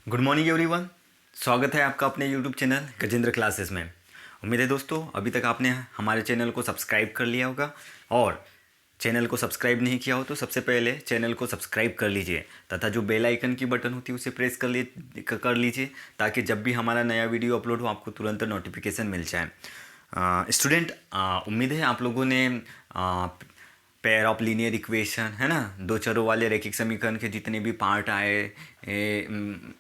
Good morning everyone. स्वागत है आपका अपने यूट्यूब चैनल गजेंद्र क्लासेस में। उम्मीद है दोस्तों अभी तक आपने हमारे चैनल को सब्सक्राइब कर लिया होगा, और चैनल को सब्सक्राइब नहीं किया हो तो सबसे पहले चैनल को सब्सक्राइब कर लीजिए तथा जो बेल आइकन की बटन होती है उसे प्रेस कर लीजिए ताकि जब भी हमारा नया वीडियो अपलोड हो आपको तुरंत नोटिफिकेशन मिल जाए। स्टूडेंट, उम्मीद है आप लोगों ने पेयर ऑफ लीनियर इक्वेशन है ना, दो चरों वाले रैखिक समीकरण के जितने भी पार्ट आए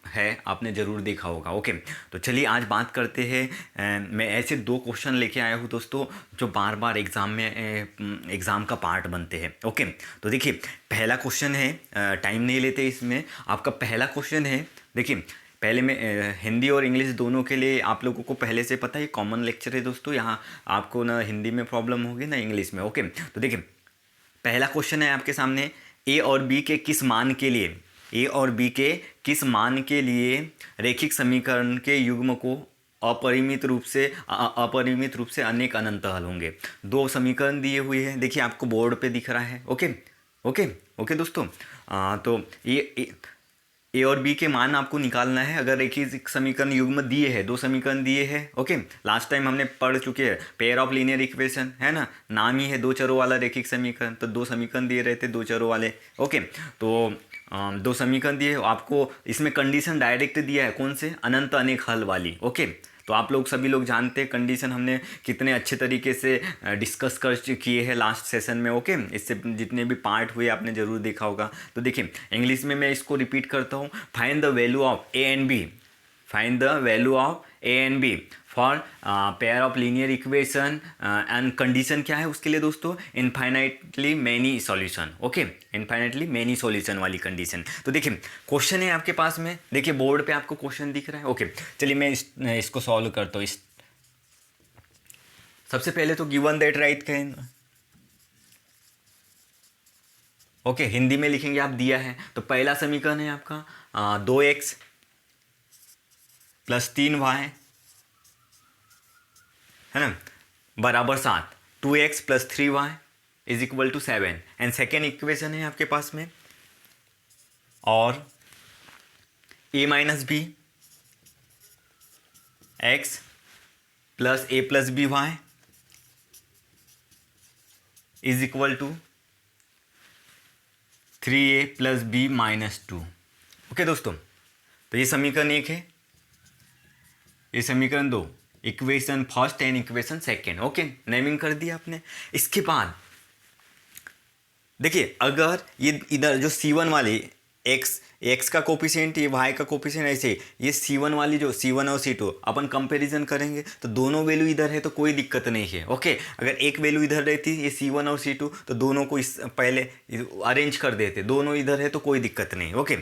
है आपने ज़रूर देखा होगा। ओके, तो चलिए आज बात करते हैं। मैं ऐसे दो क्वेश्चन लेके आया हूँ दोस्तों जो बार बार एग्ज़ाम में एग्ज़ाम का पार्ट बनते हैं। ओके, तो देखिए पहला क्वेश्चन है, टाइम नहीं लेते इसमें। आपका पहला क्वेश्चन है, देखिए पहले मैं हिंदी और इंग्लिश दोनों के लिए आप लोगों को पहले से पता है, कॉमन लेक्चर है दोस्तों। यहाँ आपको ना हिंदी में प्रॉब्लम होगी ना इंग्लिश में। ओके, तो देखिए पहला क्वेश्चन है आपके सामने, ए और बी के किस मान के लिए, ए और बी के किस मान के लिए रैखिक समीकरण के युग्म को अपरिमित रूप से अनेक अनंत हल होंगे। दो समीकरण दिए हुए हैं, देखिए आपको बोर्ड पे दिख रहा है। ओके ओके ओके दोस्तों, तो ए और बी के मान आपको निकालना है। अगर एक ही समीकरण युग्म दिए हैं, दो समीकरण दिए हैं। ओके, लास्ट टाइम हमने पढ़ चुके हैं पेयर ऑफ लीनियर इक्वेशन है ना, नाम ही है दो चरों वाला रैखिक समीकरण, तो दो समीकरण दिए रहते दो चरों वाले। ओके, तो दो समीकरण दिए, आपको इसमें कंडीशन डायरेक्ट दिया है, कौन से, अनंत अनेक हल वाली। ओके, तो आप लोग सभी लोग जानते हैं कंडीशन हमने कितने अच्छे तरीके से डिस्कस कर किए हैं लास्ट सेशन में। ओके, इससे जितने भी पार्ट हुए आपने ज़रूर देखा होगा। तो देखिए इंग्लिश में मैं इसको रिपीट करता हूँ। Find the value of A and B, find the value of A and B for pair of linear equation and condition क्या है उसके लिए दोस्तों, infinitely many solution. Okay, infinitely many solution वाली कंडीशन। तो देखिए क्वेश्चन है आपके पास में, देखिए बोर्ड पे आपको क्वेश्चन दिख रहा है। ओके, चलिए मैं इसको सॉल्व करता हूँ। सबसे पहले तो गिवन दैट राइट कहें। ओके, हिंदी में लिखेंगे आप, दिया है तो पहला समीकरण है आपका 2x + 3y है ना बराबर 7, 2x + 3y = 7। And second equation है आपके पास में, और a - b x + a + by = 3a + b - 2। Okay दोस्तों, तो ये समीकरण एक है, ये समीकरण दो, equation first and equation second. Okay, naming कर दिया आपने। इसके बाद देखिए अगर ये इधर जो C1 वाली x का कोफिशिएंट, ये y का कोफिशिएंट, ऐसे ये C1 वाली जो C1 और C2 अपन कंपैरिजन करेंगे तो दोनों वैल्यू इधर है तो कोई दिक्कत नहीं है। ओके, अगर एक वैल्यू इधर रहती ये C1 और C2 तो दोनों को इस पहले अरेंज कर देते, दोनों इधर है तो कोई दिक्कत नहीं। ओके,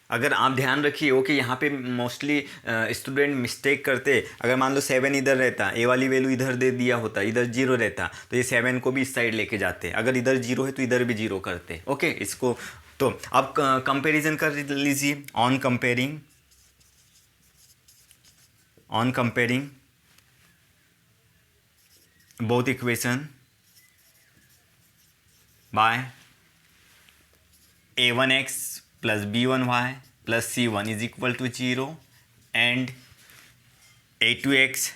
अगर आप ध्यान रखिए। ओके, यहाँ पे मोस्टली स्टूडेंट मिस्टेक करते, अगर मान लो 7 इधर रहता, ए वाली वैल्यू इधर दे दिया होता, इधर 0 रहता तो ये 7 को भी इस साइड लेके जाते, अगर इधर 0 है तो इधर भी 0 करते। ओके, इसको तो अब कंपैरिजन कर लीजिए। On comparing both equation by a1x + b1y + c1 = 0 and a2x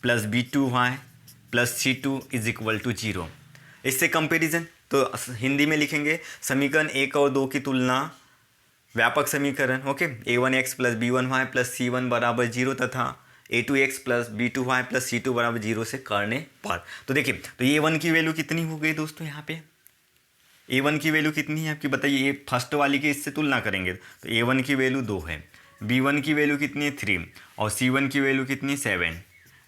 + b2y + c2 = 0। इससे कंपैरिजन तो हिंदी में लिखेंगे समीकरण 1 और 2 की तुलना, व्यापक समीकरण। ओके, a1x + b1y + c1 = 0 तथा a2x + b2y + c2 = 0 से करने पर। तो देखिए तो a1 की वैल्यू कितनी हो गई दोस्तों, यहाँ पे a1 की वैल्यू कितनी है आपकी बताइए। ये फर्स्ट वाली की इससे तुलना करेंगे तो a1 की वैल्यू 2 है, b1 की वैल्यू कितनी है 3 और c1 की वैल्यू कितनी है 7।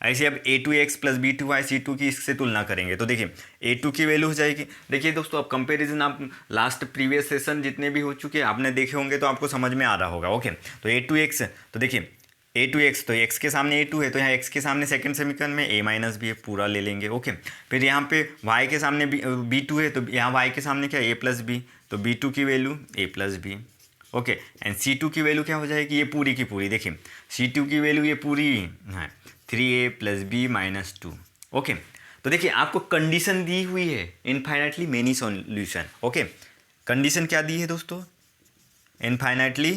ऐसे अब a2x + b2y c2 की इससे तुलना करेंगे तो देखिए a2 की वैल्यू हो जाएगी। देखिए दोस्तों अब कंपैरिजन आप लास्ट प्रीवियस सेशन जितने भी हो चुके हैं आपने देखे होंगे तो आपको समझ में आ रहा होगा। ओके, तो a2x, तो देखिए a2x तो x के सामने a2 है तो यहाँ x के सामने सेकंड समीकरण में a - b है, पूरा ले लेंगे। ओके, फिर यहाँ पे y के सामने b2 है तो यहाँ y के सामने क्या a + b, तो b2 की value a + b। Okay, and c2 की वैल्यू क्या हो जाएगी, ये पूरी की पूरी, देखिए c2 की वैल्यू ये पूरी है 3a + b - 2। ओके, तो देखिए आपको कंडीशन दी हुई है infinitely many solution. Okay, condition क्या दी है दोस्तों, इनफाइनाइटली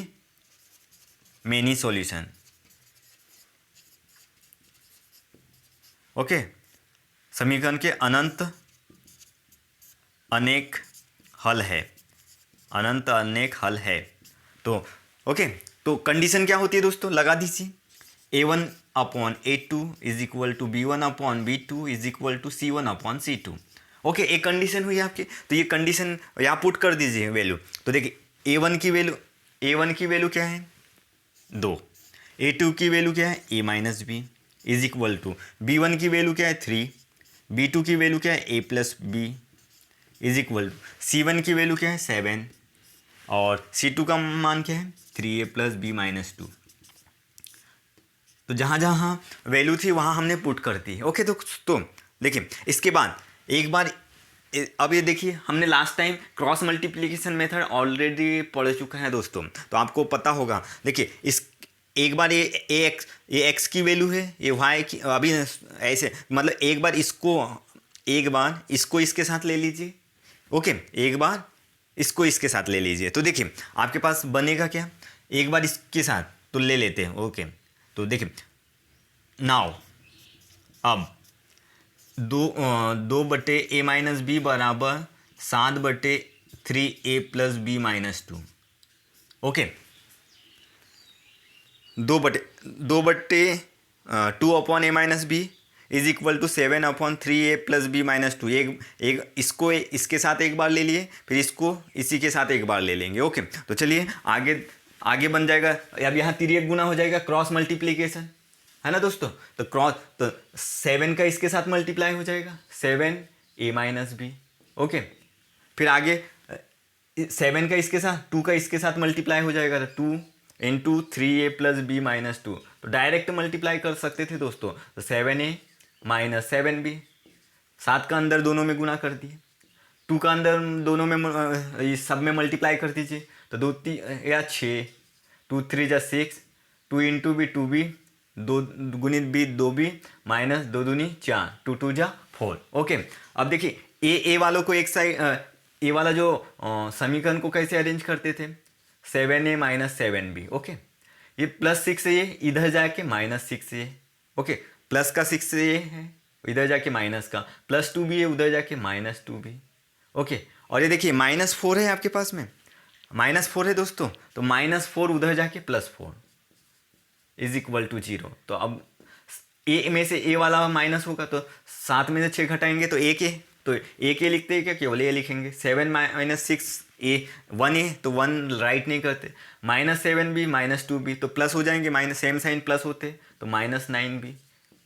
मेनी सॉल्यूशन। ओके, समीकरण के अनंत अनेक हल है, अनंत अनेक हल है। तो ओके, तो कंडीशन क्या होती है दोस्तों, लगा दीजिए। A1/A2 is equal to B1/B2 is equal to C1/C2। Okay, एक कंडीशन हुई आपकी, तो ये कंडीशन यहाँ पुट कर दीजिए वैल्यू। तो देखिए A1 की वैल्यू क्या है 2, A2 की वैल्यू क्या है A-B is equal to B1 की वैल्यू क्या है 3, B2 की वैल्यू क्या है A+B is equal to C1 की वैल्यू क्या है 7 और C2 का मान क्या है 3A+B-2। तो जहाँ जहाँ वैल्यू थी वहाँ हमने पुट कर दी। ओके, तो देखिए इसके बाद एक बार अब ये देखिए, हमने last time cross multiplication method already पढ़ चुका है दोस्तों, तो आपको पता होगा। देखिए इस एक बार ये एक्स की वैल्यू है, ये वाई की, अभी ऐसे मतलब एक बार इसको इसके साथ ले लीजिए। ओके, एक बार इसको इसके साथ ले लीजिए। तो देखिए आपके पास बनेगा क्या, एक बार इसके साथ तो ले लेते हैं। ओके, तो देखिए नाउ अब 2/A-B बराबर 7/3A+B-2। Okay, 2/2/2/A-B is equal to 7/3A+B-2। एक इसको इसके साथ एक बार ले लिए, फिर इसको इसी के साथ एक बार ले लेंगे। ओके, तो चलिए आगे बन जाएगा। अब यहाँ तिर्यक गुना हो जाएगा, क्रॉस मल्टीप्लीकेशन है ना दोस्तों। तो 7 का इसके साथ मल्टीप्लाई हो जाएगा 7A-B। ओके, फिर आगे 7 का इसके साथ 2 का इसके साथ मल्टीप्लाई हो जाएगा 2 इंटू 3A+B-2। तो डायरेक्ट मल्टीप्लाई कर सकते थे दोस्तों, तो 7A-7B। 7 का अंदर दोनों में गुना कर दिए, 2 का अंदर दोनों में इस सब में मल्टीप्लाई कर दीजिए। तो 2 या 6, 2 3 जा 6, 2 इंटू B 2B, 2 गुणित B 2B माइनस 2 दूनी 4, 2 2 जा 4। ओके, अब देखिए ए वालों को एक साइड, ए वाला जो समीकरण को कैसे अरेंज करते थे 7A-7B। ओके, ये +6 है, ये इधर जाके -6 है। ओके, प्लस का 6 ये है, इधर जाके माइनस का +2B है, उधर जाके -2B। ओके, और ये देखिए -4 है आपके पास में, -4 है दोस्तों, तो -4 उधर जाके +4 इज इक्वल टू 0। तो अब ए में से ए वाला माइनस होगा, तो 7 में से 6 घटाएंगे तो ए के, तो ए के लिखते हैं क्या, केवल ए लिखेंगे। 7 - 6 ए 1 है, तो 1 राइट नहीं करते। -7B -2B, तो प्लस हो जाएंगे, माइनस सेम साइन प्लस होते, तो -9B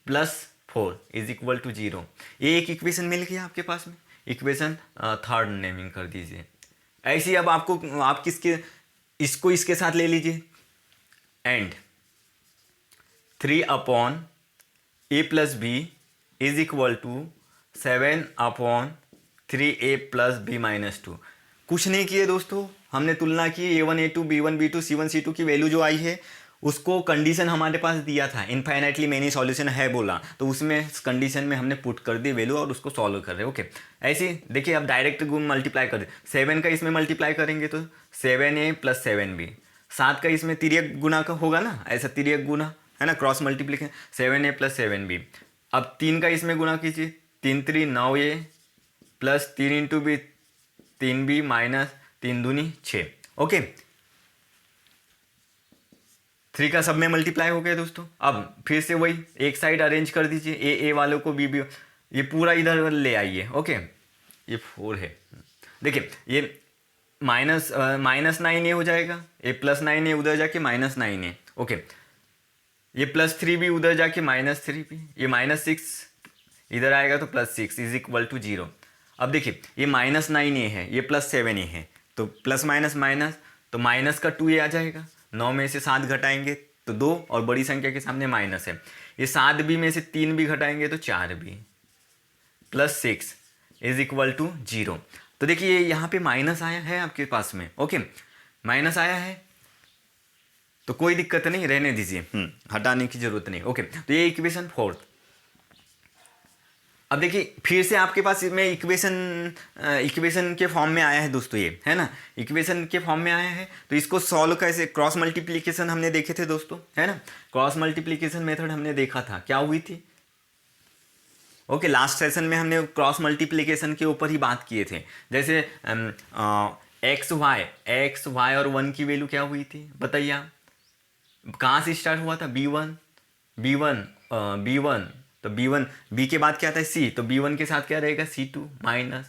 +4 इज इक्वल टू 0। ये एक इक्वेशन मिल गया आपके पास में, इक्वेशन थर्ड नेमिंग कर दीजिए। ऐसे ही अब आपको इसको इसके साथ ले लीजिए and 3/A+B is equal to 7/3A+B-2। कुछ नहीं किए दोस्तों, हमने तुलना की A1 A2 B1 B2 C1 C2 की वैल्यू जो आई है उसको कंडीशन हमारे पास दिया था, इनफाइनाइटली मेनी सॉल्यूशन है बोला, तो उसमें कंडीशन में हमने पुट कर दी वैल्यू और उसको सॉल्व कर रहे हैं। ओके, ऐसे ही देखिए अब डायरेक्ट मल्टीप्लाई कर दे, 7 का इसमें मल्टीप्लाई करेंगे तो 7A+7B। 7 का इसमें तिर्यक गुना का होगा ना, ऐसा तिर्यक गुना है ना, क्रॉस मल्टीप्लिकेशन 7A+7B। अब 3 का इसमें गुना कीजिए, 3 3 9A plus 3 into B 3B minus 3 दूनी 6। ओके, 3 का सब में मल्टीप्लाई हो गया दोस्तों। अब फिर से वही एक साइड अरेंज कर दीजिए, ए वालों को बी ये पूरा इधर ले आइए। ओके, ये 4 है, देखिए ये -9A हो जाएगा, ये +9A उधर जाके -9A। ओके, ये +3B उधर जाके -3B, ये -6 इधर आएगा तो +6 इज इक्वल टू 0। अब देखिए ये -9A है, ये +7A है, तो प्लस माइनस माइनस, तो माइनस का 2A आ जाएगा। 9 में से 7 घटाएंगे तो 2 और बड़ी संख्या के सामने माइनस है। ये 7B में से 3B घटाएंगे तो 4B +6 इज इक्वल टू 0। तो देखिए यहाँ पे माइनस आया है आपके पास में। ओके, माइनस आया है तो कोई दिक्कत नहीं, रहने दीजिए, हटाने की जरूरत नहीं। ओके, तो ये इक्वेशन 4। अब देखिए फिर से आपके पास में इक्वेशन के फॉर्म में आया है दोस्तों, ये है ना, इक्वेशन के फॉर्म में आया है। तो इसको सॉल्व कैसे, क्रॉस मल्टीप्लिकेशन हमने देखे थे दोस्तों, है ना, क्रॉस मल्टीप्लिकेशन मेथड हमने देखा था, क्या हुई थी। ओके, लास्ट सेशन में हमने क्रॉस मल्टीप्लिकेशन के ऊपर ही बात किए थे। जैसे एक्स वाई और 1 की वैल्यू क्या हुई थी बताइए आप, कहाँ से स्टार्ट हुआ था, B1 तो B1, B के बाद क्या था C, तो B1 के साथ क्या रहेगा C2 माइनस,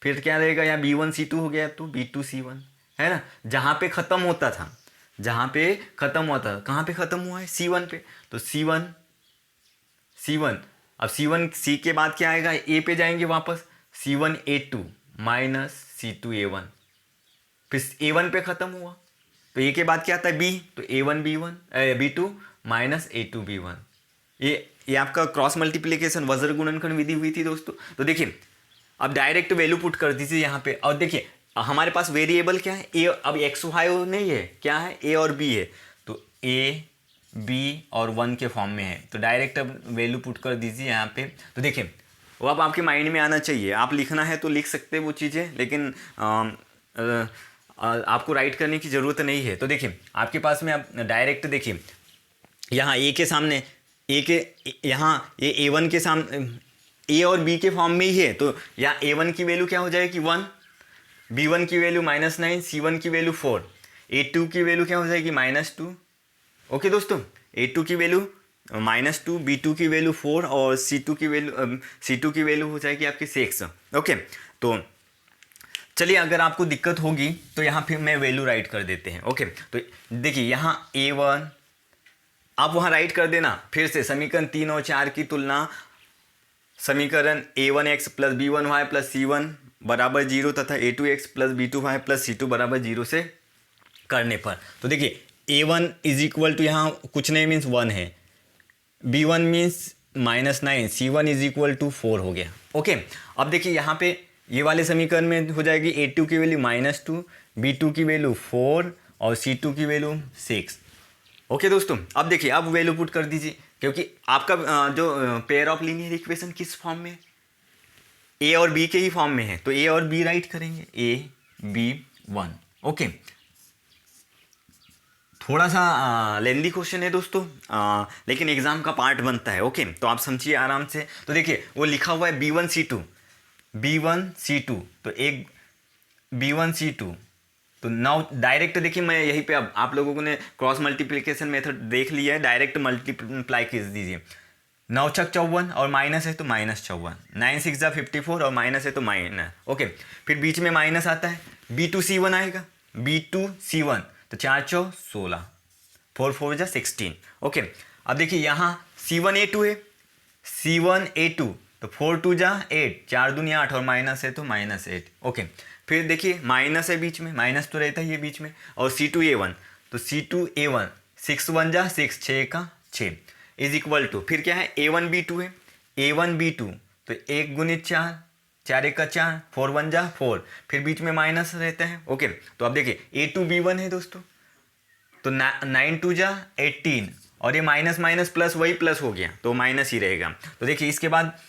फिर क्या रहेगा, या B1 C2 हो गया तो B2 C1, है ना। जहाँ पे ख़त्म होता था, कहाँ पे ख़त्म हुआ है, C1 पे, तो C1 अब C1 C के बाद क्या आएगा, A पे जाएंगे वापस, C1 A2 minus C2 A1, फिर A1 पे ख़त्म हुआ, तो A के बाद क्या आता है B, तो A1 B2 minus A2 B1। ये आपका क्रॉस मल्टीप्लिकेशन वज्र गुणनखंड विधि हुई थी दोस्तों। तो देखिए अब डायरेक्ट वैल्यू पुट कर दीजिए यहाँ पे, और देखिए हमारे पास वेरिएबल क्या है, ए, अब एक्स वाई नहीं है, क्या है, ए और बी है, तो ए बी और 1 के फॉर्म में है, तो डायरेक्ट अब वैल्यू पुट कर दीजिए यहाँ पे। तो देखिए वो अब आपके माइंड में आना चाहिए, आप लिखना है तो लिख सकते हैं वो चीज़ें, लेकिन आपको राइट करने की ज़रूरत नहीं है। तो देखिए आपके पास में आप डायरेक्ट देखिए यहाँ ए के सामने, ए के यहाँ ये A1 के सामने ए और बी के फॉर्म में ही है, तो यहाँ A1 की वैल्यू क्या हो जाएगी 1, B1 की वैल्यू -9, C1 की वैल्यू 4, A2 की वैल्यू क्या हो जाएगी -2। ओके दोस्तों, A2 की वैल्यू -2, B2 की वैल्यू 4 और C2 की वैल्यू हो जाएगी आपकी 6। ओके, तो चलिए अगर आपको दिक्कत होगी तो यहाँ फिर मैं वैल्यू राइट कर देते हैं। ओके, तो देखिए यहाँ A1 आप वहाँ राइट कर देना, फिर से समीकरण 3 और 4 की तुलना समीकरण A1x plus B1y plus C1 बराबर 0 तथा A2x plus B2y plus C2 बराबर 0 से करने पर, तो देखिए A1 इज इक्वल टू यहाँ कुछ नहीं मीन्स 1 है, B1 means -9, C1 is equal to 4 हो गया। ओके, अब देखिए यहाँ पे ये वाले समीकरण में हो जाएगी A2 की वैल्यू -2, B2 की वैल्यू 4 और C2 की वैल्यू 6। ओके दोस्तों, अब देखिए अब वैल्यू पुट कर दीजिए, क्योंकि आपका जो पेयर ऑफ लीनियर इक्वेशन किस फॉर्म में, ए और बी के ही फॉर्म में है, तो ए और बी राइट करेंगे, AB1। ओके, थोड़ा सा लेंदी क्वेश्चन है दोस्तों, लेकिन एग्जाम का पार्ट बनता है। ओके, तो आप समझिए आराम से। तो देखिए वो लिखा हुआ है B1 C2, तो एक B1 C2, तो नाउ डायरेक्ट देखिए मैं यहीं पे, अब आप लोगों ने क्रॉस मल्टीप्लिकेशन मेथड देख लिया है, डायरेक्ट मल्टीप्लाई कर दीजिए, 9 छक 54 और माइनस है तो -54, 9 6 जा 54 और माइनस है तो माइनस। ओके, फिर बीच में माइनस आता है, B2 C1 आएगा, B2 C1, तो 4 चौ 16, 4 4 जा 16। ओके, अब देखिए यहाँ C1 A2 है, C1 A2, तो 4 2 जा 8, 4 दूनी 8 और माइनस है तो -8। ओके, फिर देखिए माइनस है बीच में, माइनस तो रहता ही है बीच में, और C2 A1, तो C2 A1 6 1 जा 6, 6 का 6 इज इक्वल टू, फिर क्या है A1 B2 है, A1 B2, तो 1 गुणित 4, 4 1 का 4, 4 1 जा 4, फिर बीच में माइनस रहता है। ओके, तो अब देखिए A2 B1 है दोस्तों, तो 9 2 जा 18, और ये माइनस माइनस प्लस वही प्लस हो गया, तो माइनस ही रहेगा। तो देखिए इसके बाद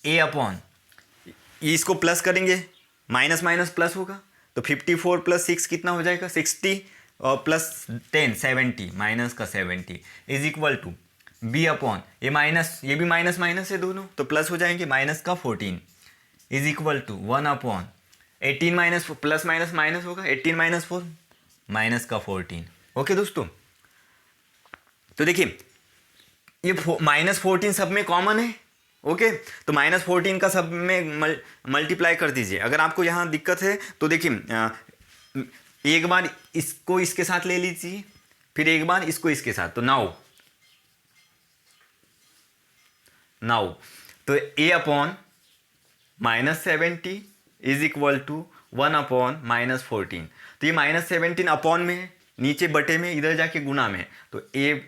A अपॉन, इसको प्लस करेंगे, माइनस माइनस प्लस होगा, तो 54 प्लस 6 कितना हो जाएगा 60, और प्लस 10 70, माइनस का 70 is equal to B upon, ये माइनस, ये भी माइनस माइनस है दोनों, तो प्लस हो जाएंगे, माइनस का 14 is equal to 1 upon 18 minus plus minus minus होगा, 18 माइनस 4 माइनस का 14। ओके दोस्तों, तो देखिए ये -14 सब में कॉमन है। ओके, तो -14 का सब में मल्टीप्लाई कर दीजिए। अगर आपको यहाँ दिक्कत है तो देखिए एक बार इसको इसके साथ ले लीजिए, फिर एक बार इसको इसके साथ, तो नाउ तो A upon -70 is equal to 1 upon -14, तो ये -17 अपॉन में है, नीचे बटे में, इधर जाके गुना में, तो A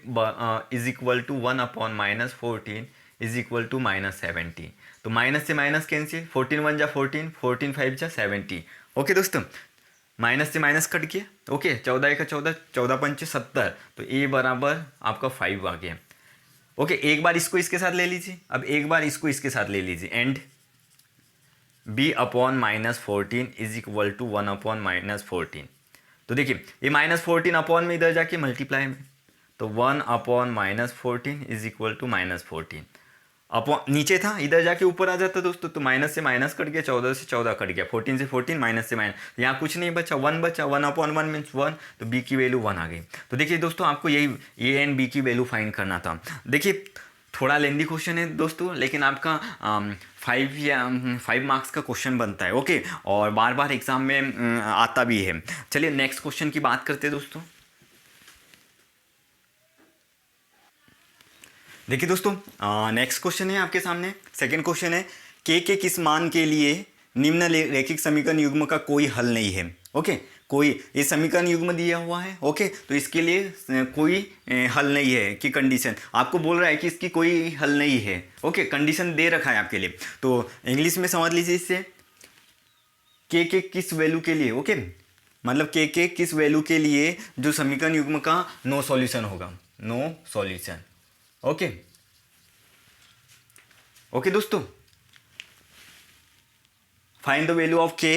is equal to 1 upon -14 is equal to -70, तो माइनस से माइनस कैंसिल, 14 1 जा 14, 14 5 जा 70। ओके दोस्तों, माइनस से माइनस कट गया। ओके, 14 1 14, 14 5 70, तो A बराबर आपका 5 आ गया। ओके, एक बार इसको इसके साथ ले लीजिए, अब एक बार इसको इसके साथ ले लीजिए, and b upon -14 is equal to 1 upon -14। तो देखिए ये -14 अपॉन में इधर जाके मल्टीप्लाई में, तो 1 upon -14 is equal to -14 upon, नीचे था इधर जाके ऊपर आ जाता दोस्तों, तो माइनस से माइनस कट गया, 14 से 14 कट गया, 14 से 14, माइनस से माइनस, यहाँ कुछ नहीं बचा, 1 बचा, 1 अपॉन 1 मीन्स 1, तो b की वैल्यू 1 आ गई। तो देखिए दोस्तों आपको यही ए एंड बी की वैल्यू फाइंड करना था। देखिए थोड़ा लेंदी क्वेश्चन है दोस्तों, लेकिन आपका 5 मार्क्स का क्वेश्चन बनता है, ओके, और बार बार एग्जाम में आता भी है। चलिए नेक्स्ट क्वेश्चन की बात करते हैं दोस्तों। देखिए दोस्तों नेक्स्ट क्वेश्चन है आपके सामने, सेकंड क्वेश्चन है, के किस मान के लिए निम्न रैखिक समीकरण युग्म का कोई हल नहीं है। ओके, कोई ये समीकरण युग्म दिया हुआ है, ओके, तो इसके लिए कोई हल नहीं है कि कंडीशन आपको बोल रहा है कि इसकी कोई हल नहीं है, ओके, कंडीशन दे रखा है आपके लिए, तो इंग्लिश में समझ लीजिए इससे, के किस वैल्यू के लिए, ओके, मतलब के किस वैल्यू के लिए जो समीकरण युग्म का नो सॉल्यूशन होगा, नो सॉल्यूशन। ओके ओके दोस्तों, फाइंड द वैल्यू ऑफ के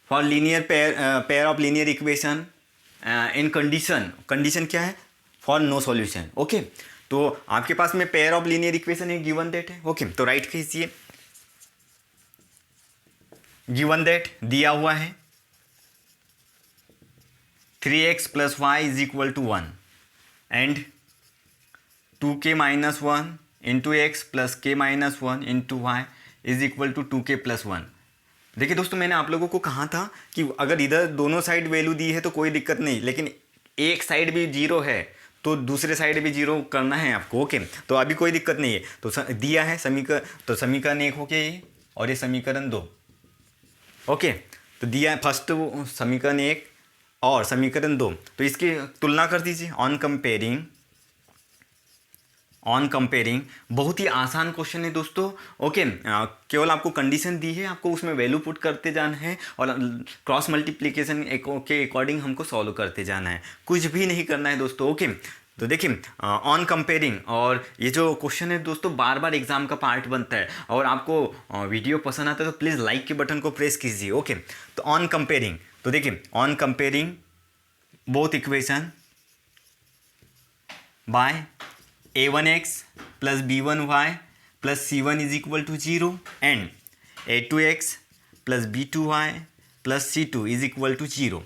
for linear pair of linear equation in condition क्या है, फॉर नो सॉल्यूशन। ओके, तो आपके पास में पेयर ऑफ लीनियर इक्वेशन है, गिवन दैट है, ओके, तो राइट कीजिए, गिवन दैट दिया हुआ है 3x + y = 1 and 2k - 1 into x plus k - 1 into y is equal to 2k + 1। देखिए दोस्तों मैंने आप लोगों को कहा था कि अगर इधर दोनों साइड वैल्यू दी है तो कोई दिक्कत नहीं, लेकिन एक साइड भी जीरो है तो दूसरे साइड भी जीरो करना है आपको, ओके, तो अभी कोई दिक्कत नहीं है, तो दिया है समीकरण, तो समीकरण 1 हो गया ये, और ये समीकरण 2, ओके, तो दिया है फर्स्ट समीकरण 1 और समीकरण 2, तो इसकी तुलना कर दीजिए, ऑन कंपेयरिंग बहुत ही आसान क्वेश्चन है दोस्तों, ओके, केवल आपको कंडीशन दी है, आपको उसमें वैल्यू पुट करते जाना है और क्रॉस मल्टीप्लिकेशन के अकॉर्डिंग हमको सॉल्व करते जाना है, कुछ भी नहीं करना है दोस्तों, ओके। तो देखिए ऑन कंपेयरिंग, और ये जो क्वेश्चन है दोस्तों बार बार एग्जाम का पार्ट बनता है, और आपको वीडियो पसंद आता है तो प्लीज़ लाइक के बटन को प्रेस कीजिए, ओके। तो ऑन कंपेयरिंग, तो देखिए on comparing both equation by a1x + b1y + c1 = 0 and a2x + b2y + c2 = 0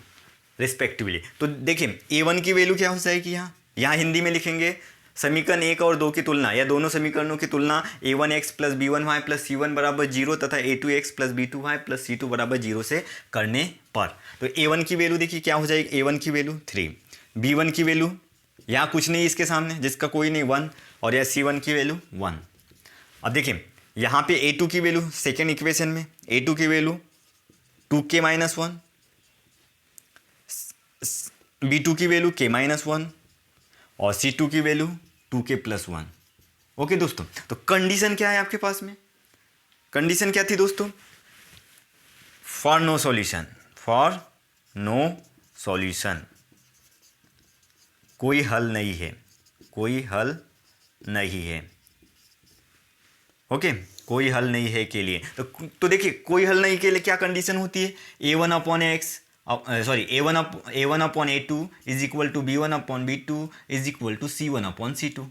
respectively. तो देखिए a1 की वैल्यू क्या हो जाएगी, यहाँ हिंदी में लिखेंगे समीकरण 1 और 2 की तुलना या दोनों समीकरणों की तुलना a1x + b1y + c1 = 0 तथा a2x + b2y + c2 = 0 से करने पर, तो a1 की वैल्यू देखिए क्या हो जाएगी, a1 की वैल्यू 3, b1 की वैल्यू यहाँ कुछ नहीं इसके सामने जिसका कोई नहीं 1, और यह c1 की वैल्यू 1। अब देखिए यहाँ पे a2 की वैल्यू सेकेंड इक्वेशन में a2 की वैल्यू 2k - 1, b2 की वैल्यू k - 1 और c2 की वैल्यू 2k + 1। ओके दोस्तों, तो कंडीशन क्या है आपके पास में, कंडीशन क्या थी दोस्तों, फॉर नो सॉल्यूशन, कोई हल नहीं है, कोई हल नहीं है, ओके, कोई हल नहीं है के लिए, तो देखिए कोई हल नहीं के लिए क्या कंडीशन होती है, a1 upon a1 upon a2 = b1 upon b2 = c1 upon c2,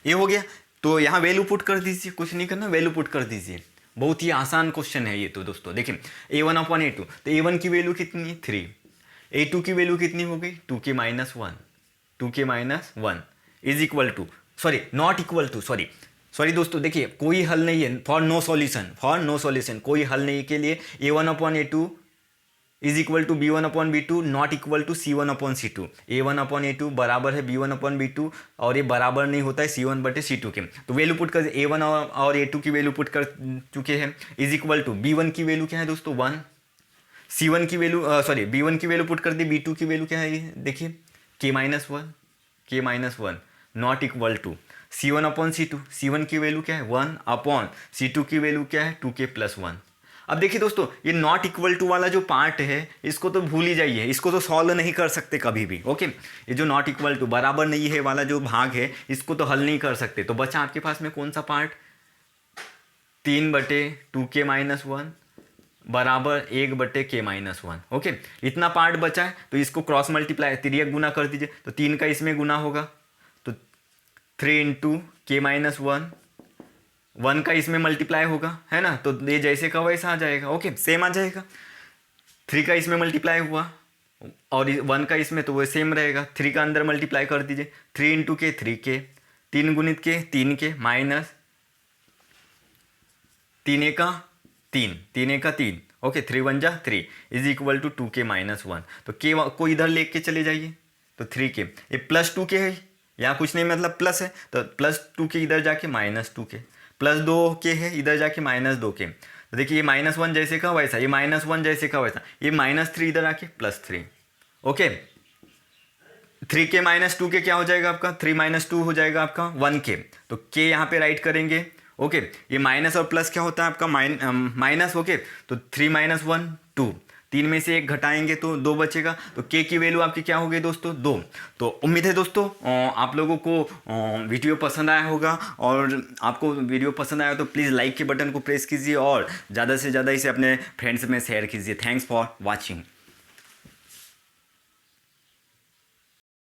ये हो गया। तो यहाँ वैल्यू पुट कर दीजिए, कुछ नहीं करना, वैल्यू पुट कर दीजिए, बहुत ही आसान क्वेश्चन है ये तो दोस्तों। देखिए a1 अपॉन a2, तो a1 की वैल्यू कितनी है 3, a2 की वैल्यू कितनी हो गई 2k - 1 is equal to not equal to sorry दोस्तों, देखिए कोई हल नहीं है, फॉर नो सॉल्यूशन कोई हल नहीं के लिए a1 upon a2 = b1 upon b2 not equal to c1 upon c2, a1 upon a2 बराबर है b1 अपॉन b2 और ये बराबर नहीं होता है c1/c2 के, तो वैल्यू पुट कर a1 और a2 की वैल्यू पुट कर चुके हैं, इज इक्वल टू b1 की वैल्यू क्या है दोस्तों 1, c1 की वैल्यू b1 की वैल्यू पुट कर दी, b2 की वैल्यू क्या है देखिए k - 1 not equal to c1 upon c2, c1 की वैल्यू क्या है 1 अपॉन c2 की वैल्यू क्या है 2k + 1। अब देखिए दोस्तों, ये नॉट इक्वल टू वाला जो पार्ट है इसको तो भूल ही जाइए, इसको तो सॉल्व नहीं कर सकते कभी भी। ओके, ये जो नॉट इक्वल टू बराबर नहीं है वाला जो भाग है इसको तो हल नहीं कर सकते। तो बचा आपके पास में कौन सा पार्ट, 3/2k-1 बराबर 1/k-1। ओके, इतना पार्ट बचा है तो इसको क्रॉस मल्टीप्लाई तिर्यक गुना कर दीजिए, तो 3 का इसमें गुना होगा तो 3 × k-1, 1 का इसमें मल्टीप्लाई होगा, है ना, तो ये जैसे का वैसा आ जाएगा। ओके, सेम आ जाएगा। 3 का इसमें मल्टीप्लाई हुआ और 1 का इसमें, तो वो सेम रहेगा। 3 का अंदर मल्टीप्लाई कर दीजिए, 3 × k 3k, 3 गुणित के 3k माइनस 3 ओके, 3 1 जा 3 इज इक्वल टू 2k-1। तो k को इधर लेके चले जाइए तो 3k, ये प्लस 2k है, यहाँ कुछ नहीं मतलब प्लस है, तो प्लस 2k इधर जाके माइनस 2k, प्लस 2k है इधर जाके माइनस 2k। तो देखिए ये -1 जैसे का वैसा, ये -1 जैसे का वैसा, ये -3 इधर आके +3। ओके, 3k - 2k क्या हो जाएगा आपका, 3 - 2 हो जाएगा आपका 1k, तो k यहाँ पे राइट करेंगे। ओके, ये माइनस और प्लस क्या होता है आपका माइनस। ओके, तो 3 - 1 2, 3 में से 1 घटाएंगे तो 2 बचेगा, तो k की वैल्यू आपकी क्या हो गई दोस्तों, 2। तो उम्मीद है दोस्तों आप लोगों को वीडियो पसंद आया होगा, और आपको वीडियो पसंद आया तो प्लीज़ लाइक के बटन को प्रेस कीजिए और ज़्यादा से ज़्यादा इसे अपने फ्रेंड्स में शेयर कीजिए। Thanks for watching.